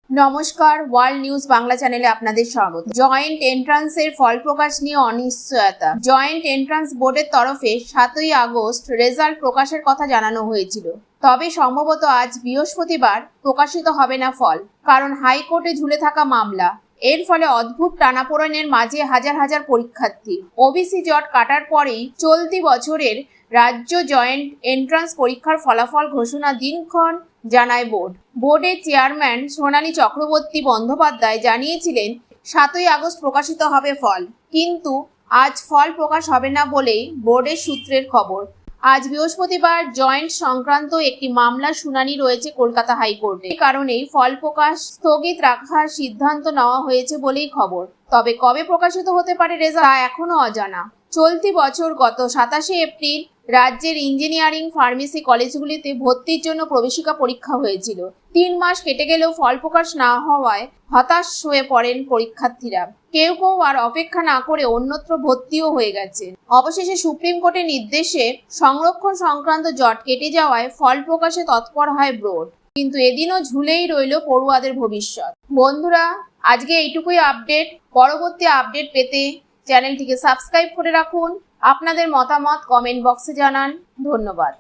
নমস্কার, world news Bangla চ্যানেলে আপনাদের স্বাগত। জয়েন্ট এন্ট্রান্সের ফল প্রকাশ নিয়ে অনিশ্চয়তা। জয়েন্ট এন্ট্রান্স বোর্ডের তরফে 7ই আগস্ট রেজাল্ট প্রকাশের কথা জানানো হয়েছিল। তবে সম্ভবত আজ বৃহস্পতিবার প্রকাশিত হবে না ফল, কারণ হাইকোর্টে ঝুলে থাকা মামলা। এর ফলে অদ্ভুত টানাপোড়েনের মাঝে হাজার হাজার পরীক্ষার্থী। ওবিসি জট কাটার পরেই চলতি বছরের রাজ্য জয়েন্ট এন্ট্রান্স পরীক্ষার ফলাফল ঘোষণা দিনক্ষণ জানায় বোর্ড। বোর্ডের চেয়ারম্যান সোনালী চক্রবর্তী বন্দ্যোপাধ্যায় জানিয়েছিলেন 7ই আগস্ট প্রকাশিত হবে ফল, কিন্তু আজ ফল প্রকাশ হবে না বলেই বোর্ডের সূত্রের খবর। আজ বৃহস্পতিবার জয়েন্ট সংক্রান্ত একটি মামলার শুনানি রয়েছে কলকাতা হাইকোর্টে। এই কারণেই ফল প্রকাশ স্থগিত রাখার সিদ্ধান্ত নেওয়া হয়েছে বলেই খবর। তবে কবে প্রকাশিত হতে পারে রেজাল্ট তা এখনো অজানা। চলতি বছর গত 27শে এপ্রিল রাজ্যের ইঞ্জিনিয়ারিং ফার্মেসি কলেজগুলিতে ভর্তির জন্য প্রবেশিকা পরীক্ষা হয়েছিল। 3 মাস কেটে গেলেও ফল প্রকাশ না হওয়ায় হতাশ হয়ে পড়েন পরীক্ষার্থীরা। কেউ কেউ আর অপেক্ষা না করে অন্যত্র ভর্তিও হয়ে গেছে। অবশেষে সুপ্রিম কোর্টের নির্দেশে সংরক্ষণ সংক্রান্ত জট কেটে যাওয়ায় ফল প্রকাশে তৎপর হয় বোর্ড। কিন্তু এদিনও ঝুলেই রইল পড়ুয়াদের ভবিষ্যৎ। বন্ধুরা, আজকে এইটুকুই আপডেট। পরবর্তী আপডেট পেতে চ্যানেলটিকে সাবস্ক্রাইব করে রাখুন। আপনাদের মতামত কমেন্ট বক্সে জানান। ধন্যবাদ।